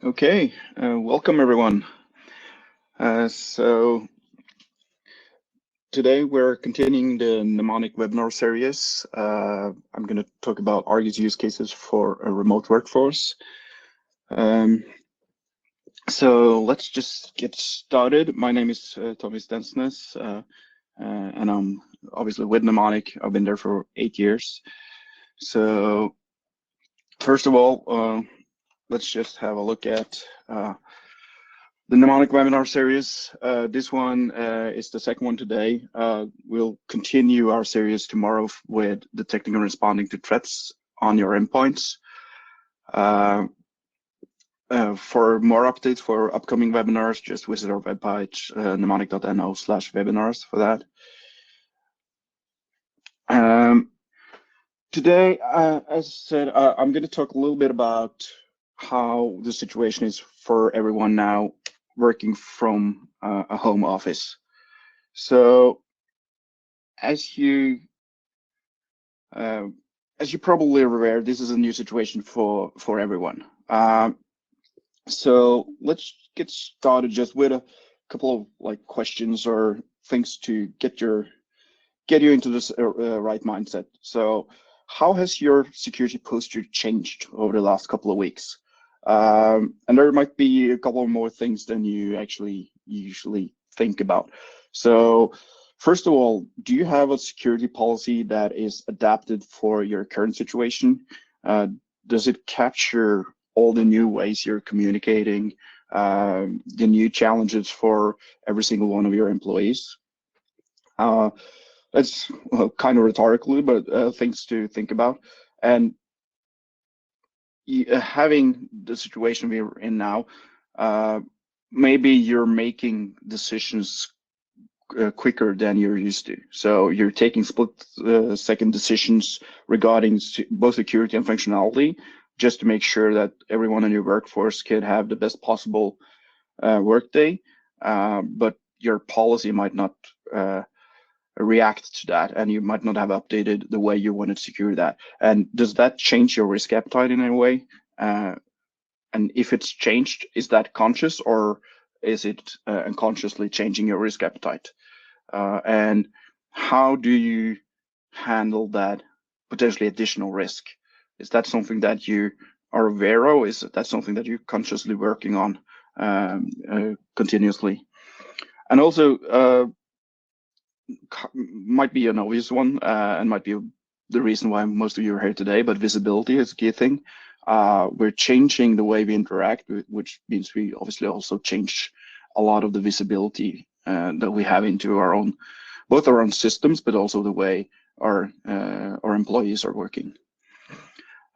Okay, welcome everyone. So today we're continuing the mnemonic webinar series. I'm going to talk about Argus use cases for a remote workforce. Um, so let's just get started. My name is Tommy Stensnes, and I'm obviously with mnemonic. I've been there for 8 years. So first of all, let's just have a look at the mnemonic webinar series. This one is the second one today. We'll continue our series tomorrow with detecting and responding to threats on your endpoints. For more updates for upcoming webinars, just visit our webpage, mnemonic.no/webinars for that. Today, as I said, I'm going to talk a little bit about how the situation is for everyone now working from a home office. So as you uh, as you probably are aware, this is a new situation for everyone. So let's get started just with a couple of questions or things to get you into this right mindset. So how has your security posture changed over the last couple of weeks? And there might be a couple more things than you actually usually think about. So first of all, do you have a security policy that is adapted for your current situation? Does it capture all the new ways you're communicating, the new challenges for every single one of your employees? That's kind of rhetorically, but things to think about. And having the situation we're in now, uh, maybe you're making decisions quicker than you're used to. So you're taking split-second decisions regarding both security and functionality, just to make sure that everyone in your workforce can have the best possible workday. But your policy might not react to that, and you might not have updated the way you want to secure that. And does that change your risk appetite in any way? And if it's changed, is that conscious, or is it unconsciously changing your risk appetite? And how do you handle that potentially additional risk? Is that something that you are aware of? Is that something that you're consciously working on continuously? And also, might be an obvious one, and might be the reason why most of you are here today, but visibility is a key thing. We're changing the way we interact, which means we obviously also change a lot of the visibility that we have into our own, both our own systems, but also the way our employees are working.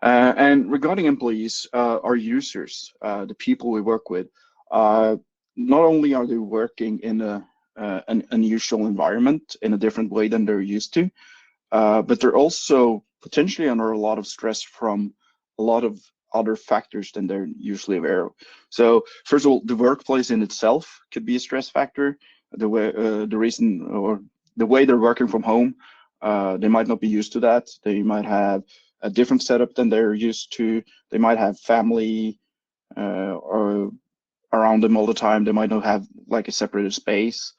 And regarding employees, our users, the people we work with, not only are they working in an unusual environment in a different way than they're used to, but they're also potentially under a lot of stress from a lot of other factors than they're usually aware of. So first of all, the workplace in itself could be a stress factor. The reason or the way they're working from home, they might not be used to that. They might have a different setup than they're used to. They might have family or around them all the time. They might not have like a separated space.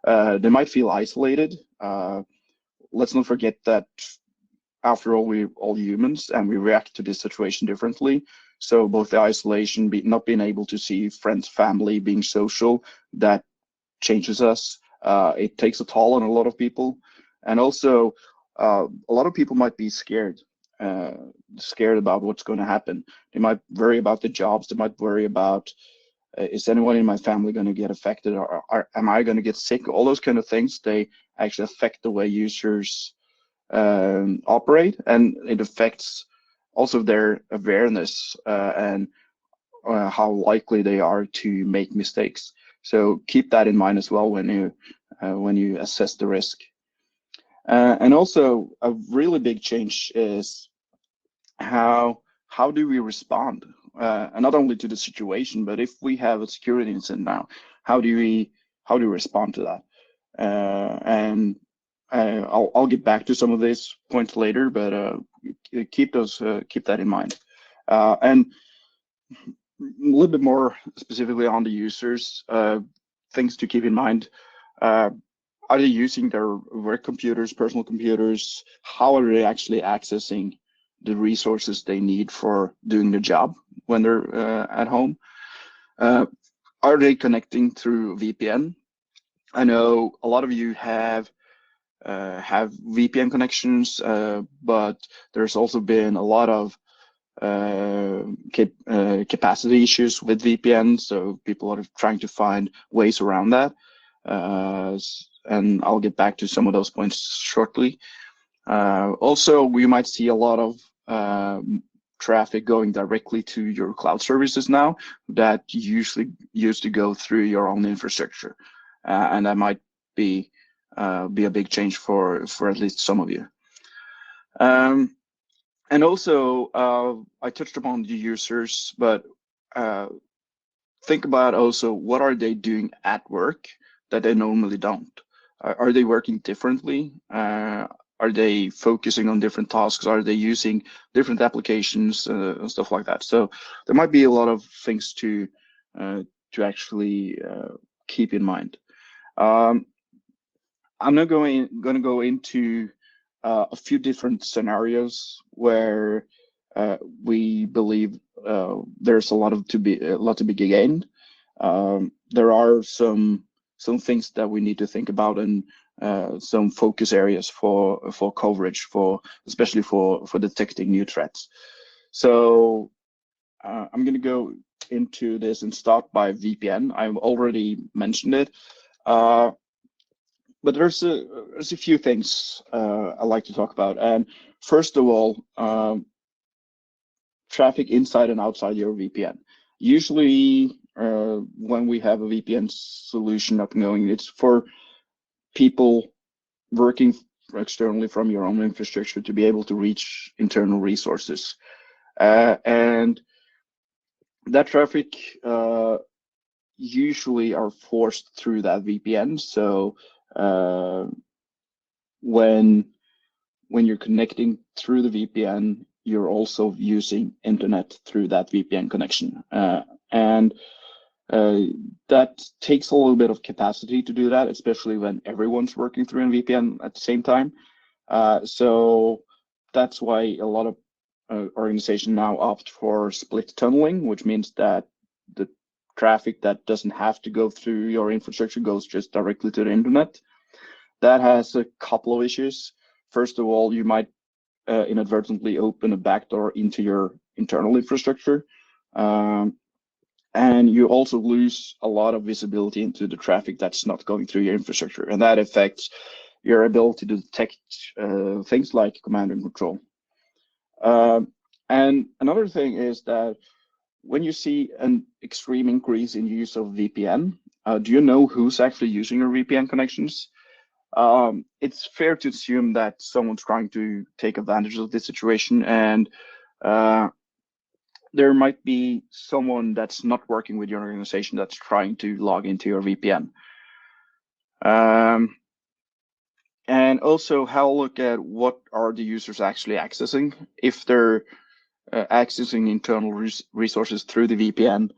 They might feel isolated. Let's not forget that after all, we're all humans and we react to this situation differently. So both the isolation, not being able to see friends, family, being social, that changes us. It takes a toll on a lot of people. And also, a lot of people might be uh, scared about what's going to happen. They might worry about the jobs. They might worry about, is anyone in my family going to get affected, or am I going to get sick? All those kind of things, they actually affect the way users operate, and it affects also their awareness and how likely they are to make mistakes. So keep that in mind as well when you assess the risk. And also, a really big change is how do we respond, and not only to the situation, but if we have a security incident now, how do we respond to that? And I'll get back to some of these points later, but keep that in mind. And A little bit more specifically on the users, things to keep in mind. Uh, are they using their work computers, personal computers? How are they actually accessing the resources they need for doing the job when they're at home? Uh, are they connecting through VPN? I know a lot of you have VPN connections, but there's also been a lot of capacity issues with VPN, so people are trying to find ways around that. And I'll get back to some of those points shortly. Also, we might see a lot of traffic going directly to your cloud services now that usually used to go through your own infrastructure, and that might be a big change for at least some of you. And also, I touched upon the users, but uh, think about also what are they doing at work that they normally don't? Are they working differently? Are they focusing on different tasks? Are they using different applications and stuff like that? So there might be a lot of things uh, to actually keep in mind. Um, I'm not going to go into a few different scenarios where we believe there's a lot to be gained. There are some things that we need to think about and some focus areas for coverage for especially for detecting new threats. So I'm going to go into this and start by VPN. I've already mentioned it. Uh, but there's a few things I like to talk about. And first of all, traffic inside and outside your VPN. Usually, when we have a VPN solution up and going, it's for people working externally from your own infrastructure to be able to reach internal resources. And that traffic usually are forced through that VPN. So uh, when when you're connecting through the VPN, you're also using internet through that VPN connection. And uh, that takes a little bit of capacity to do that, especially when everyone's working through a VPN at the same time. So that's why a lot of organizations now opt for split tunneling, which means that the traffic that doesn't have to go through your infrastructure goes just directly to the internet. That has a couple of issues. First of all, you might inadvertently open a backdoor into your internal infrastructure. Um, and you also lose a lot of visibility into the traffic that's not going through your infrastructure. And that affects your ability to detect things like command and control. And another thing is that when you see an extreme increase in use of VPN, do you know who's actually using your VPN connections? It's fair to assume that someone's trying to take advantage of this situation, and uh, there might be someone that's not working with your organization that's trying to log into your VPN. Um, and also, have a look at what are the users actually accessing. If they're accessing internal resources through the VPN,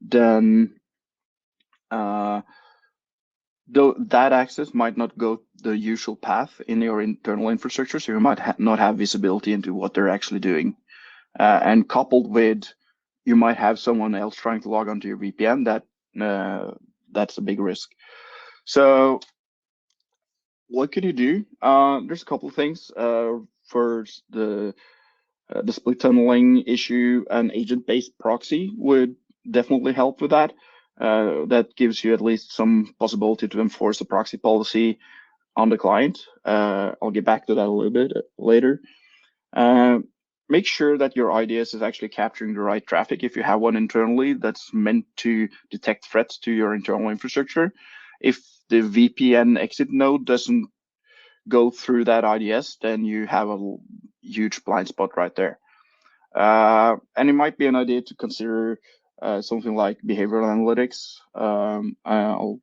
then uh, though that access might not go the usual path in your internal infrastructure, so you might not have visibility into what they're actually doing. And coupled with, you might have someone else trying to log onto your VPN. That's a big risk. So what can you do? There's a couple of things. First, the split tunneling issue, an agent-based proxy would definitely help with that. That gives you at least some possibility to enforce a proxy policy on the client. I'll get back to that a little bit later. Uh, Make sure that your IDS is actually capturing the right traffic. If you have one internally that's meant to detect threats to your internal infrastructure, if the VPN exit node doesn't go through that IDS, then you have a huge blind spot right there. And it might be an idea to consider something like behavioral analytics. I'll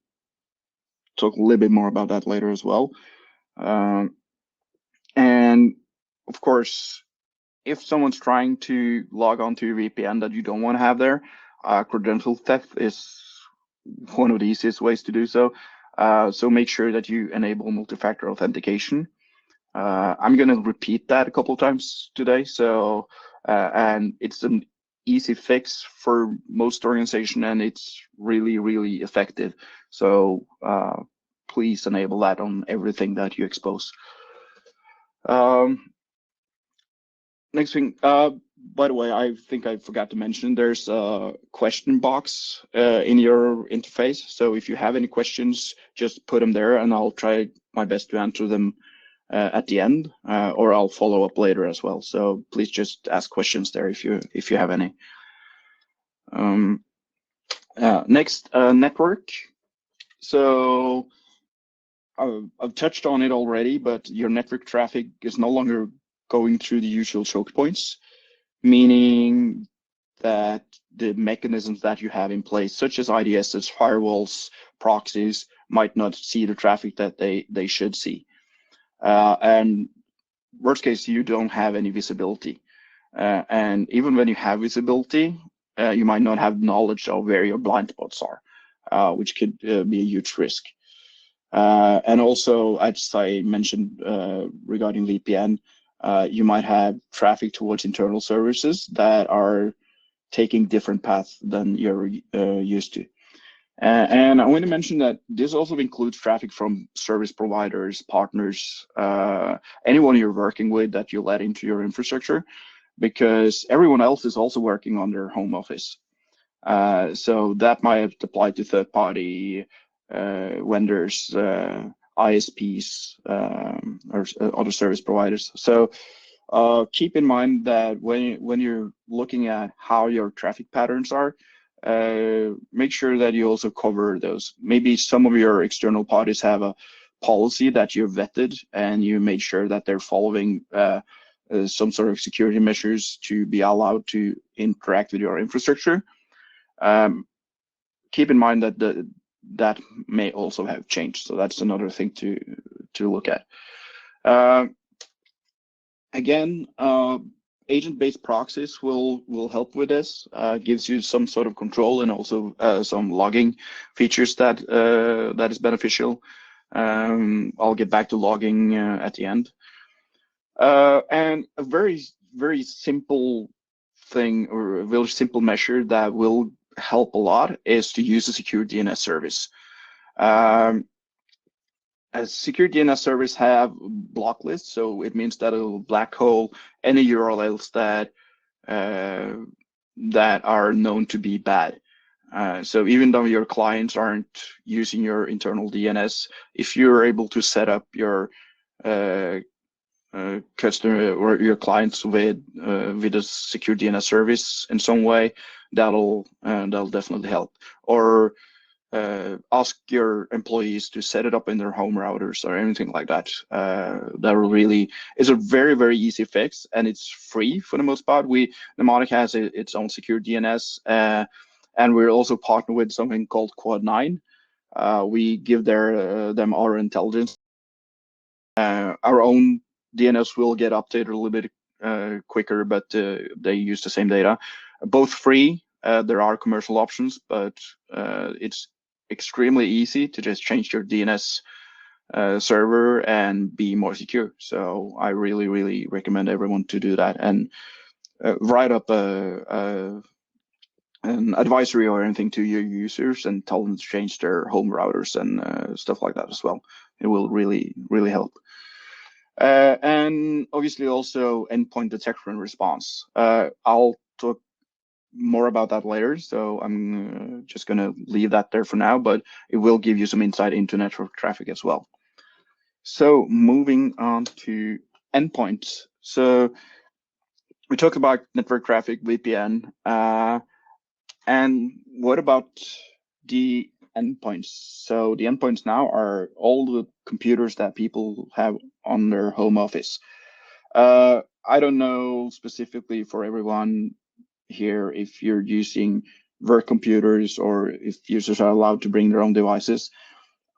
talk a little bit more about that later as well. And of course, if someone's trying to log on to your VPN that you don't want to have there, Credential theft is one of the easiest ways to do so. So make sure that you enable multi-factor authentication. I'm going to repeat that a couple of times today. So, and it's an easy fix for most organization, and it's really, really effective. So please enable that on everything that you expose. Next thing, by the way, I think I forgot to mention there's a question box in your interface. So if you have any questions, just put them there, and I'll try my best to answer them at the end, or I'll follow up later as well. So please just ask questions there if you have any. Next, network. So I've touched on it already, but your network traffic is no longer going through the usual choke points, meaning that the mechanisms that you have in place, such as IDSs, firewalls, proxies, might not see the traffic that they should see. And worst case, you don't have any visibility. And even when you have visibility, you might not have knowledge of where your blind spots are, which could be a huge risk. And also, as I mentioned regarding VPN, you might have traffic towards internal services that are taking different paths than you're used to. And I want to mention that this also includes traffic from service providers, partners, anyone you're working with that you let into your infrastructure, because everyone else is also working on their home office. So that might apply to third-party vendors, ISPs, or other service providers. So keep in mind that when you're looking at how your traffic patterns are, make sure that you also cover those. Maybe some of your external parties have a policy that you've vetted and you made sure that they're following some sort of security measures to be allowed to interact with your infrastructure. Keep in mind that that may also have changed. So that's another thing to look at. Again, agent-based proxies will help with this. Gives you some sort of control and also some logging features that is beneficial. I'll get back to logging at the end. And a very simple thing, or a very simple measure that will help a lot, is to use a secure DNS service. A secure DNS service have block lists, so it means that it will black hole any URLs that are known to be bad. So even though your clients aren't using your internal DNS, if you're able to set up your customer or your clients with a secure DNS service in some way, that'll definitely help. Or ask your employees to set it up in their home routers or anything like that. That will really is a very easy fix, and it's free for the most part. Mnemonic has its own secure DNS, and we're also partnered with something called Quad9. We give them our intelligence. Our own DNS will get updated a little bit quicker, but they use the same data. Both free. There are commercial options, but it's extremely easy to just change your DNS server and be more secure. So I really recommend everyone to do that and write up an advisory or anything to your users and tell them to change their home routers and stuff like that as well. It will really help. And obviously also endpoint detection and response. I'll talk more about that later, so I'm just going to leave that there for now, but it will give you some insight into network traffic as well. So moving on to endpoints. So we talked about network traffic, VPN, and what about the endpoints? So the endpoints now are all the computers that people have on their home office. I don't know specifically for everyone here if you're using work computers or if users are allowed to bring their own devices.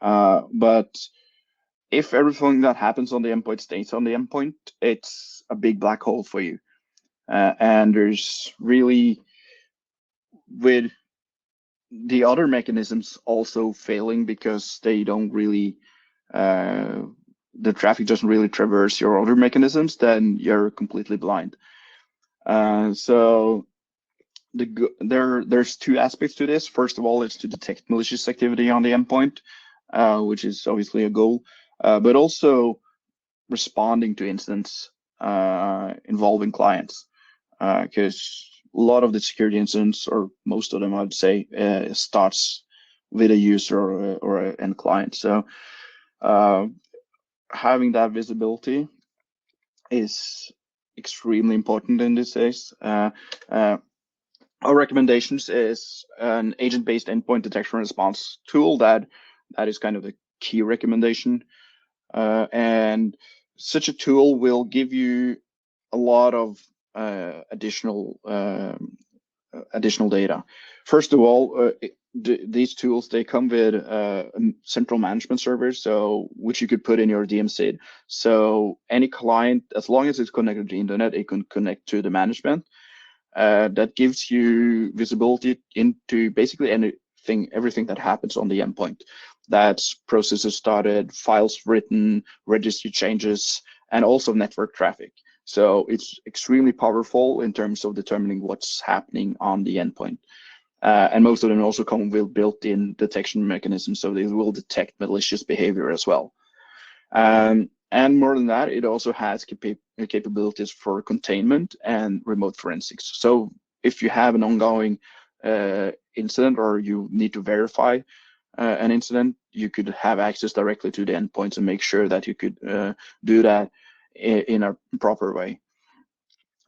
But if everything that happens on the endpoint stays on the endpoint, it's a big black hole for you. And there's really with the other mechanisms also failing because they don't really, the traffic doesn't really traverse your other mechanisms, then you're completely blind. So there's two aspects to this. First of all, it's to detect malicious activity on the endpoint, which is obviously a goal, but also responding to incidents involving clients, because a lot of the security incidents, or most of them, I'd say, starts with a user or an end client. So having that visibility is extremely important in this case. Our recommendations is an agent-based endpoint detection response tool that is kind of the key recommendation. And such a tool will give you a lot of additional data. First of all, these tools, they come with a central management server, so which you could put in your DMZ. So any client, as long as it's connected to the internet, it can connect to the management. That gives you visibility into basically everything that happens on the endpoint. That's processes started, files written, registry changes, and also network traffic. So it's extremely powerful in terms of determining what's happening on the endpoint. And most of them also come with built-in detection mechanisms, so they will detect malicious behavior as well. And more than that, it also has capabilities for containment and remote forensics. So if you have an ongoing incident, or you need to verify an incident, you could have access directly to the endpoints and make sure that you could do that in a proper way.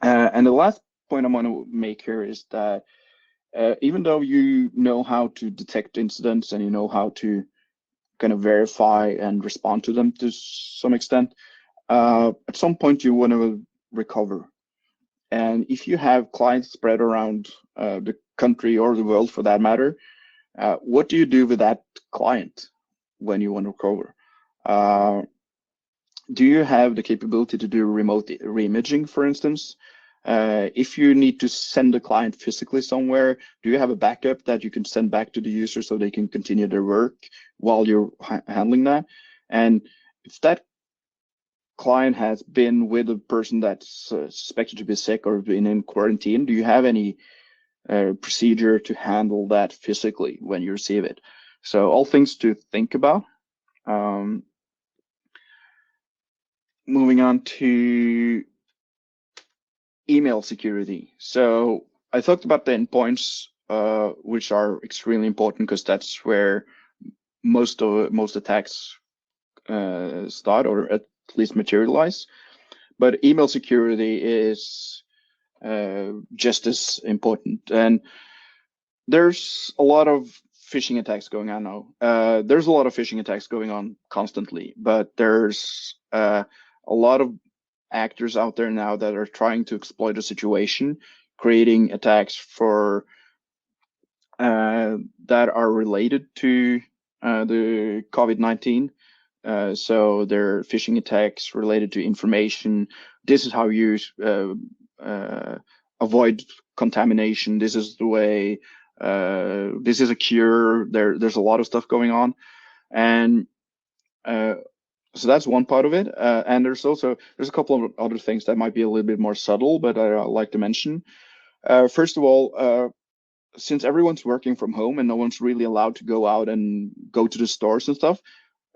And the last point I want to make here is that even though you know how to detect incidents and you know how to kind of verify and respond to them to some extent, at some point you want to recover. And if you have clients spread around the country or the world for that matter, what do you do with that client when you want to recover? Do you have the capability to do remote reimaging, for instance? If you need to send a client physically somewhere, do you have a backup that you can send back to the user so they can continue their work while you're handling that? And if that client has been with a person that's suspected to be sick or been in quarantine, do you have any procedure to handle that physically when you receive it? So all things to think about. Moving on to email security. So I talked about the endpoints, which are extremely important because that's where most attacks start, or at least materialize. But email security is just as important. And there's a lot of phishing attacks going on now. There's a lot of phishing attacks going on constantly, but there's a lot of actors out there now that are trying to exploit a situation, creating attacks for that are related to the COVID-19. So there are phishing attacks related to information. This is how you avoid contamination. This is the way. This is a cure. There's a lot of stuff going on, and so that's one part of it. And there's a couple of other things that might be a little bit more subtle, but I like to mention. First of all, since everyone's working from home and no one's really allowed to go out and go to the stores and stuff,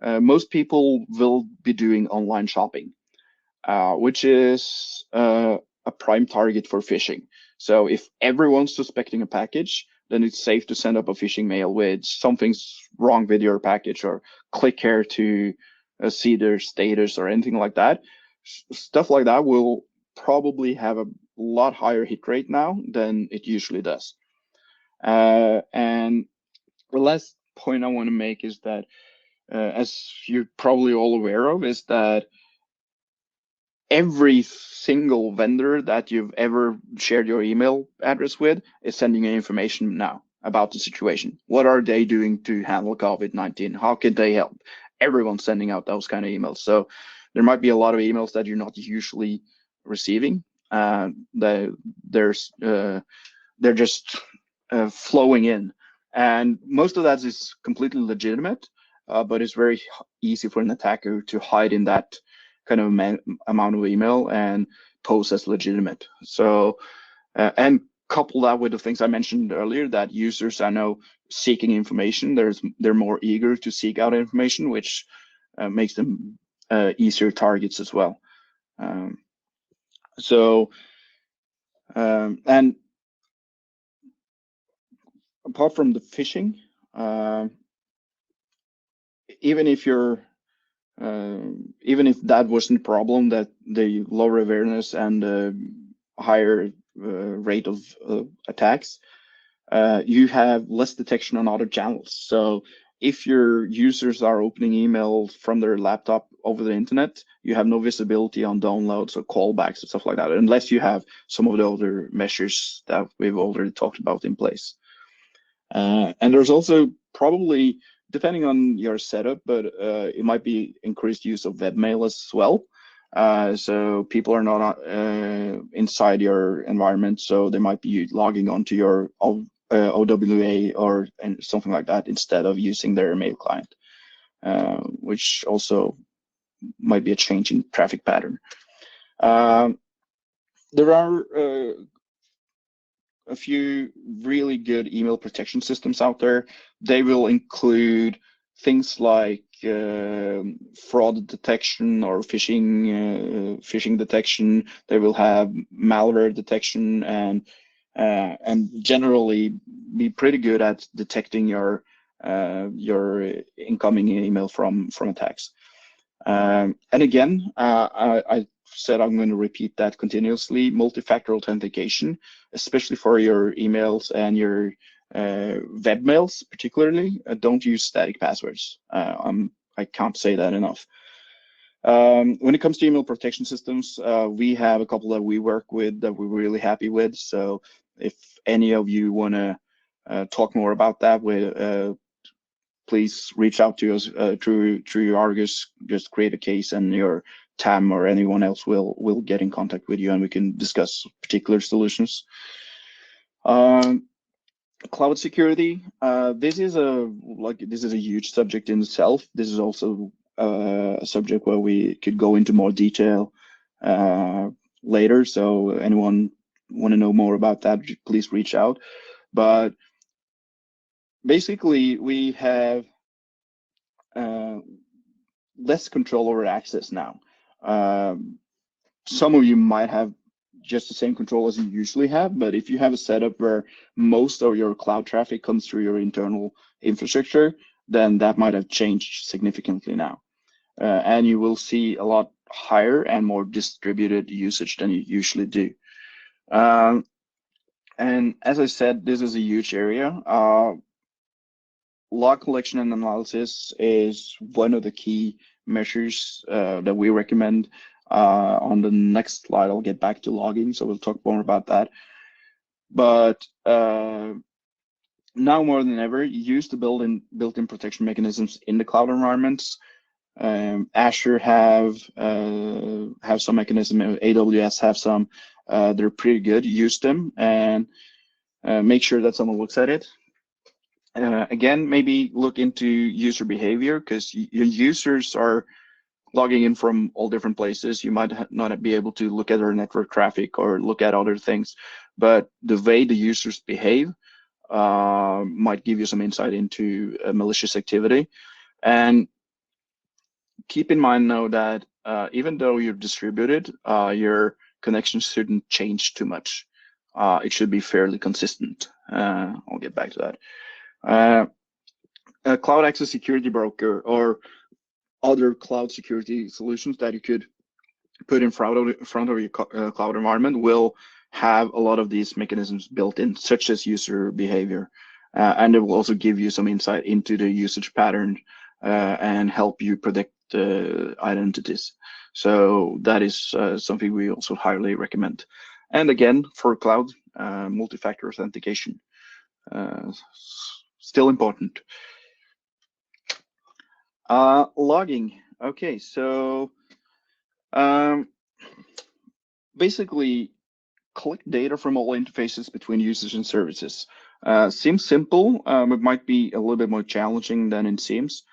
most people will be doing online shopping, which is a prime target for phishing. So if everyone's suspecting a package, then it's safe to send up a phishing mail with something's wrong with your package, or click here to see their status or anything like that. Stuff like that will probably have a lot higher hit rate now than it usually does. And the last point I want to make is that, as you're probably all aware of, is that every single vendor that you've ever shared your email address with is sending you information now about the situation. What are they doing to handle COVID-19? How can they help? Everyone's sending out those kind of emails. So there might be a lot of emails that you're not usually receiving. They're just flowing in, and most of that is completely legitimate, but it's very easy for an attacker to hide in that kind of amount of email and pose as legitimate. So and couple that with the things I mentioned earlier, that users are now seeking information. They're more eager to seek out information, which makes them easier targets as well. And apart from the phishing, even if that wasn't a problem, that the lower awareness and higher rate of attacks, you have less detection on other channels. So if your users are opening email from their laptop over the internet, you have no visibility on downloads or callbacks and stuff like that, unless you have some of the other measures that we've already talked about in place. And there's also probably, depending on your setup, but it might be increased use of webmail as well. So people are not inside your environment, so they might be logging onto your OWA or something like that instead of using their mail client, which also might be a change in traffic pattern. There are a few really good email protection systems out there. They will include things like fraud detection or phishing detection. They will have malware detection and generally be pretty good at detecting your incoming email from attacks. And again, I said I'm going to repeat that continuously. Multi-factor authentication, especially for your emails and your webmails, particularly. Don't use static passwords. I can't say that enough. When it comes to email protection systems, we have a couple that we work with that we're really happy with. So if any of you want to talk more about that, please reach out to us through Argus. Just create a case, and your TAM or anyone else will get in contact with you, and we can discuss particular solutions. Cloud security. This is a huge subject in itself. This is also a subject where we could go into more detail later. So anyone want to know more about that, please reach out. But basically, we have less control over access now. Some of you might have just the same control as you usually have, but if you have a setup where most of your cloud traffic comes through your internal infrastructure, then that might have changed significantly now. And you will see a lot higher and more distributed usage than you usually do. And as I said, this is a huge area. Log collection and analysis is one of the key measures that we recommend. On the next slide, I'll get back to logging, so we'll talk more about that. But now more than ever, use the built-in protection mechanisms in the cloud environments. Azure have some mechanism, AWS have some. They're pretty good. Use them and make sure that someone looks at it. Again, maybe look into user behavior, because your users are logging in from all different places. You might not be able to look at their network traffic or look at other things, but the way the users behave might give you some insight into malicious activity. And keep in mind now that even though you're distributed, your connections shouldn't change too much. It should be fairly consistent. I'll get back to that. A cloud access security broker or other cloud security solutions that you could put in front of your cloud environment will have a lot of these mechanisms built in, such as user behavior. And it will also give you some insight into the usage pattern and help you predict identities. So that is something we also highly recommend. And again, for cloud, multi-factor authentication, still important. Logging. Okay, so basically collect data from all interfaces between users and services. Seems simple, it might be a little bit more challenging than it seems.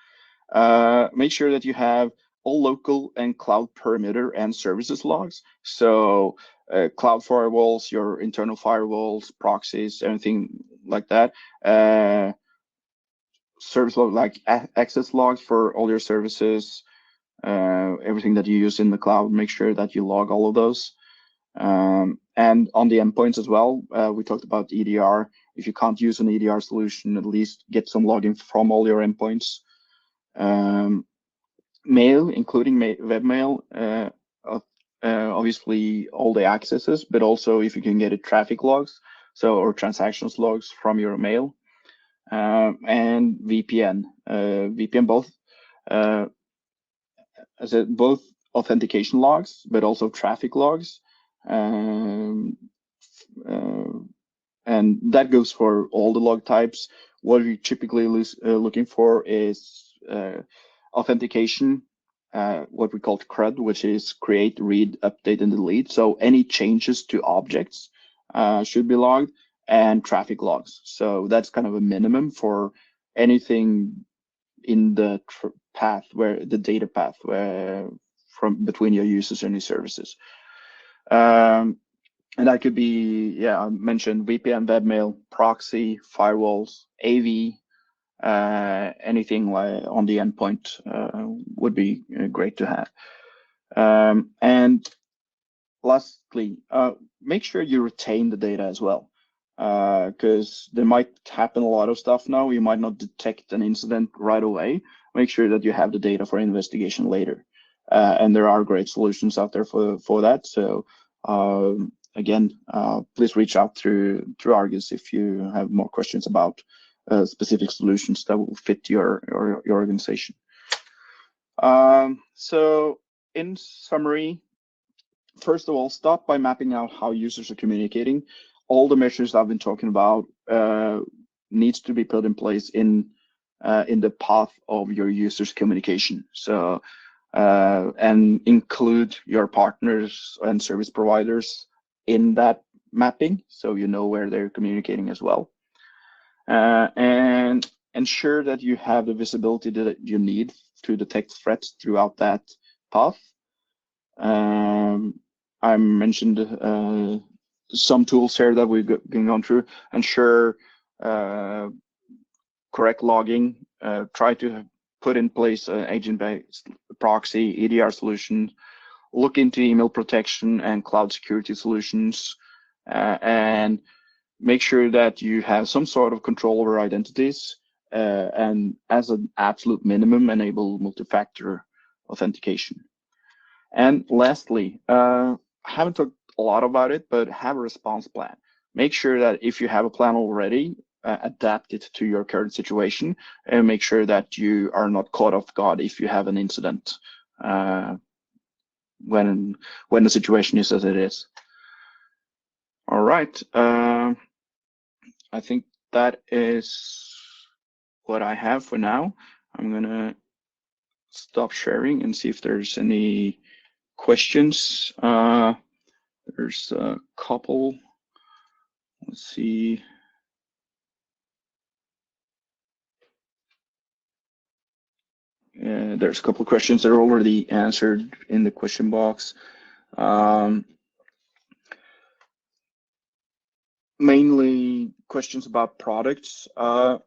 Make sure that you have all local and cloud perimeter and services logs. So cloud firewalls, your internal firewalls, proxies, anything like that. Service log like access logs for all your services, everything that you use in the cloud. Make sure that you log all of those. And on the endpoints as well, we talked about EDR. If you can't use an EDR solution, at least get some logging from all your endpoints. Mail, including webmail, obviously all the accesses, but also if you can get it traffic logs, or transactions logs from your mail, and VPN. VPN both, as both authentication logs, but also traffic logs. And that goes for all the log types. What we typically looking for is authentication, what we call CRUD, which is create, read, update, and delete. So any changes to objects should be logged, and traffic logs. So that's kind of a minimum for anything in the path, where the data path from between your users and your services. And that could be, yeah, I mentioned VPN, webmail, proxy, firewalls, AV, anything like on the endpoint would be great to have. And lastly, make sure you retain the data as well, because there might happen a lot of stuff now. You might not detect an incident right away. Make sure that you have the data for investigation later. And there are great solutions out there for that. So again, please reach out through Argus if you have more questions about specific solutions that will fit your organization. So in summary, first of all, start by mapping out how users are communicating. All the measures I've been talking about needs to be put in place in the path of your users' communication. So and include your partners and service providers in that mapping, so you know where they're communicating as well. And ensure that you have the visibility that you need to detect threats throughout that path. I mentioned some tools here that we've gone through. Ensure correct logging. Try to put in place an agent-based proxy, EDR solution. Look into email protection and cloud security solutions, and make sure that you have some sort of control over identities, and as an absolute minimum, enable multi-factor authentication. And lastly, I haven't talked a lot about it, but have a response plan. Make sure that if you have a plan already, adapt it to your current situation, and make sure that you are not caught off guard if you have an incident when the situation is as it is. All right. I think that is what I have for now. I'm gonna stop sharing and see if there's any questions. There's a couple. Let's see. There's a couple of questions that are already answered in the question box. Mainly questions about products. I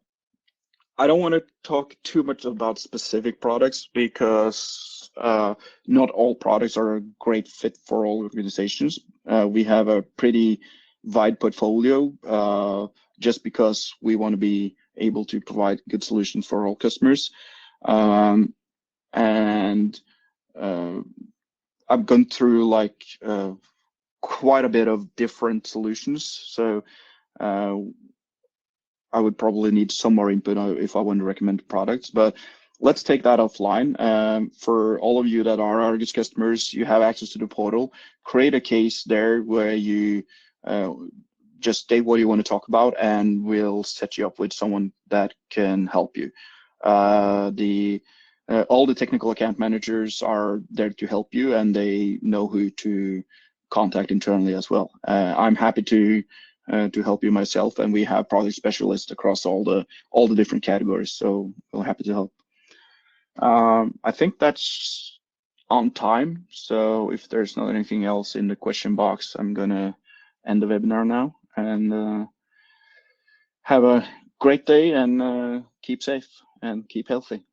don't want to talk too much about specific products, because not all products are a great fit for all organizations. We have a pretty wide portfolio, just because we want to be able to provide good solutions for all customers. And I've gone through like quite a bit of different solutions. So I would probably need some more input if I want to recommend products, but let's take that offline. For all of you that are Argus customers, you have access to the portal. Create a case there where you just state what you want to talk about, and we'll set you up with someone that can help you. All the technical account managers are there to help you, and they know who to contact internally as well. I'm happy to to help you myself, and we have product specialists across all the different categories. So we're happy to help. I think that's on time. So if there's not anything else in the question box, I'm gonna end the webinar now, and have a great day, and keep safe and keep healthy.